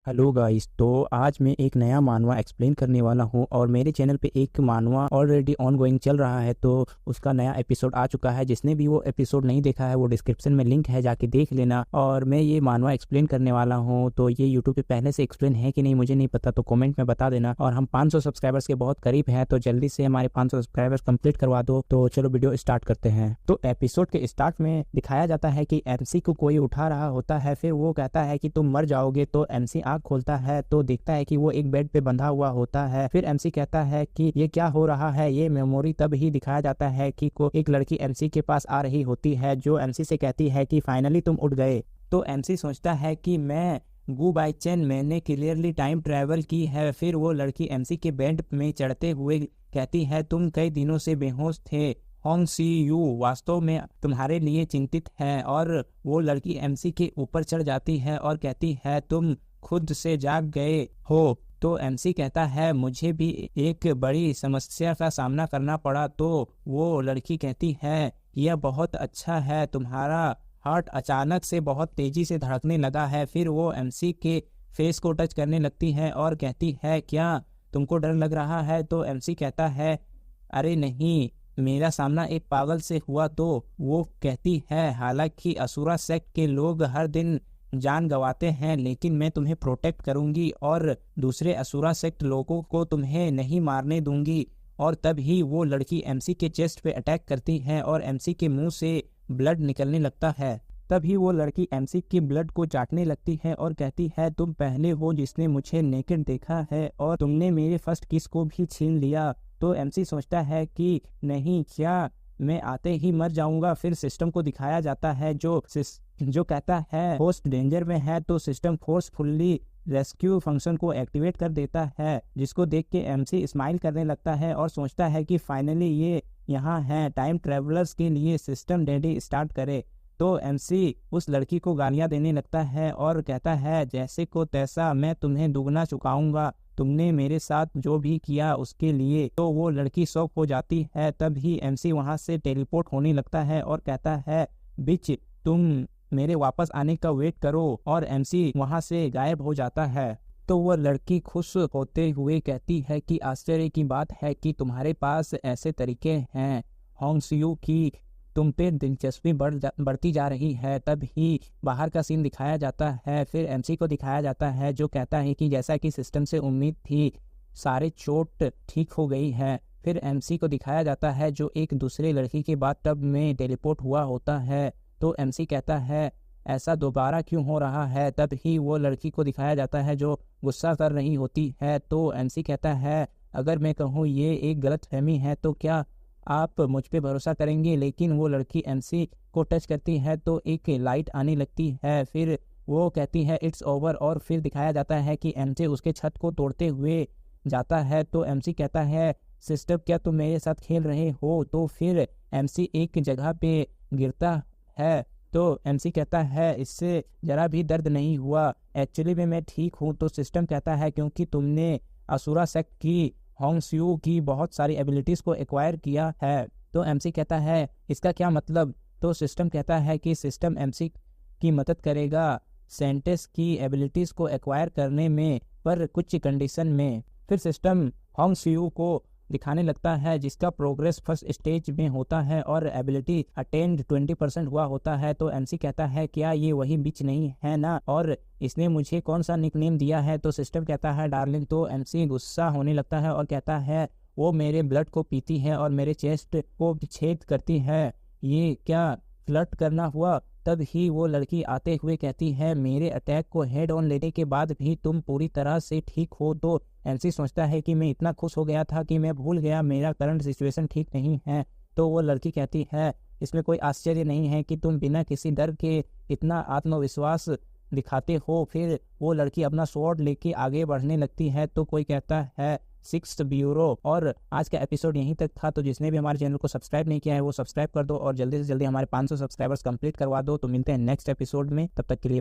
Hello guys. तो आज मैं एक नया मानवा एक्सप्लेन करने वाला हूं और मेरे चैनल पे एक मानवा ऑलरेडी ऑन गोइंग चल रहा है, तो उसका नया एपिसोड आ चुका है। जिसने भी वो एपिसोड नहीं देखा है वो डिस्क्रिप्शन में लिंक है, जाके देख लेना। और मैं ये मानवा एक्सप्लेन करने वाला हूं, तो ये यूट्यूब पे पहले से एक्सप्लेन है कि नहीं मुझे नहीं पता, तो कमेंट में बता देना। और हम 500 सब्सक्राइबर्स के बहुत करीब हैं, तो जल्दी से हमारे 500 सब्सक्राइबर्स कंप्लीट करवा दो। तो चलो वीडियो स्टार्ट करते हैं। तो एपिसोड के स्टार्ट में दिखाया जाता है कि एमसी को कोई उठा रहा होता है, फिर वो कहता है कि तुम मर जाओगे। तो एमसी आँख खोलता है तो देखता है कि वो एक बेड पे बंधा हुआ होता है। फिर एमसी कहता है कि ये क्या हो रहा है। ये मेमोरी तब ही दिखाया जाता है कि एक लड़की एमसी के पास आ रही होती है, जो एमसी से कहती है कि फाइनली तुम उठ गए। तो एमसी सोचता है कि मैं गो बाय चेन, मैंने क्लियरली टाइम ट्रैवल की है। फिर वो लड़की एमसी के बेड में चढ़ते हुए कहती है तुम कई दिनों से बेहोश थे, होंग सी यू वास्तव में तुम्हारे लिए चिंतित है। और वो लड़की एमसी के ऊपर चढ़ जाती है और कहती है तुम खुद से जाग गए हो। तो एमसी कहता है मुझे भी एक बड़ी समस्या का सामना करना पड़ा। तो वो लड़की कहती है यह बहुत अच्छा है, तुम्हारा हार्ट अचानक से बहुत तेजी से धड़कने लगा है। फिर वो एमसी के फेस को टच करने लगती है और कहती है क्या तुमको डर लग रहा है। तो एमसी कहता है अरे नहीं, मेरा सामना एक पागल से हुआ। तो वो कहती है हालांकि असुरा सेक्ट के लोग हर दिन जान गंवाते हैं, लेकिन मैं तुम्हें प्रोटेक्ट करूंगी और दूसरे असुरा सेक्ट लोगों को तुम्हें नहीं मारने दूंगी। और तब ही वो लड़की एमसी के चेस्ट पे अटैक करती है और एमसी के मुंह से ब्लड निकलने लगता है। तभी वो लड़की एमसी की ब्लड को चाटने लगती है और कहती है तुम पहले हो जिसने मुझे नेकेड देखा है और तुमने मेरे फर्स्ट किस को भी छीन लिया। तो एमसी सोचता है कि नहीं, क्या मैं आते ही मर जाऊंगा। फिर सिस्टम को दिखाया जाता है जो कहता है होस्ट डेंजर में है। तो सिस्टम फोर्सफुली रेस्क्यू फंक्शन को एक्टिवेट कर देता है, जिसको देख के एमसी स्माइल करने लगता है और सोचता है कि फाइनली ये यहाँ है। टाइम ट्रेवलर्स के लिए सिस्टम रेडी स्टार्ट करे। तो एमसी उस लड़की को गालियां देने लगता है और कहता है जैसे को तैसा, मैं तुम्हें दुगना चुकाऊंगा तुमने मेरे साथ जो भी किया उसके लिए। तो वो लड़की शॉक हो जाती है। तब ही एमसी वहां से टेलीपोर्ट होने लगता है और कहता है बिच, तुम मेरे वापस आने का वेट करो। और एमसी वहां से गायब हो जाता है। तो वह लड़की खुश होते हुए कहती है कि आश्चर्य की बात है कि तुम्हारे पास ऐसे तरीके हैं होंगसियू की, तुम पे दिलचस्पी बढ़ती जा रही है। तब ही बाहर का सीन दिखाया जाता है। फिर एमसी को दिखाया जाता है जो कहता है कि जैसा कि सिस्टम से उम्मीद थी, सारे चोट ठीक हो गई है। फिर एमसी को दिखाया जाता है जो एक दूसरे लड़की के बाद टब में टेलीपोर्ट हुआ होता है। तो एमसी कहता है ऐसा दोबारा क्यों हो रहा है। तब ही वो लड़की को दिखाया जाता है जो गुस्सा कर रही होती है। तो एमसी कहता है अगर मैं कहूँ ये एक गलतफहमी है तो क्या आप मुझ पे भरोसा करेंगे। लेकिन वो लड़की एमसी को टच करती है तो एक लाइट आने लगती है। फिर वो कहती है इट्स ओवर। और फिर दिखाया जाता है कि एमसी उसके छत को तोड़ते हुए जाता है। तो एमसी कहता है सिस्टर क्या तुम मेरे साथ खेल रहे हो। तो फिर एमसी एक जगह पे गिरता है। तो एमसी कहता है इससे जरा भी दर्द नहीं हुआ, एक्चुअली में मैं ठीक हूँ। तो सिस्टम कहता है क्योंकि तुमने असुरा सेक्ट की होंगसियू की बहुत सारी एबिलिटीज को एक्वायर किया है। तो एमसी कहता है इसका क्या मतलब। तो सिस्टम कहता है कि सिस्टम एमसी की मदद करेगा सेंटेस की एबिलिटीज को एक्वायर करने में, पर कुछ कंडीशन में। फिर सिस्टम होंगसियू को दिखाने लगता है जिसका प्रोग्रेस फर्स्ट स्टेज में होता है और एबिलिटी अटेंड 20% हुआ होता है। तो एमसी कहता है क्या ये वही बिच नहीं है ना, और इसने मुझे कौन सा निकनेम दिया है। तो सिस्टम कहता है डार्लिंग। तो एमसी गुस्सा होने लगता है और कहता है वो मेरे ब्लड को पीती है और मेरे चेस्ट को छेद करती है, ये क्या फ्लर्ट करना हुआ। तब ही वो लड़की आते हुए कहती है मेरे अटैक को हेड ऑन लेने के बाद भी तुम पूरी तरह से ठीक हो। तो एमसी सोचता है कि मैं इतना खुश हो गया था कि मैं भूल गया मेरा करंट सिचुएशन ठीक नहीं है। तो वो लड़की कहती है इसमें कोई आश्चर्य नहीं है कि तुम बिना किसी डर के इतना आत्मविश्वास दिखाते हो। फिर वो लड़की अपना स्वॉर्ड लेके आगे बढ़ने लगती है। तो कोई कहता है सिक्स्थ ब्यूरो। और आज का एपिसोड यहीं तक था। तो जिसने भी हमारे चैनल को सब्सक्राइब नहीं किया है वो सब्सक्राइब कर दो और जल्दी से जल्दी हमारे 500 सब्सक्राइबर्स कंप्लीट करवा दो। तो मिलते हैं नेक्स्ट एपिसोड में, तब तक के लिए।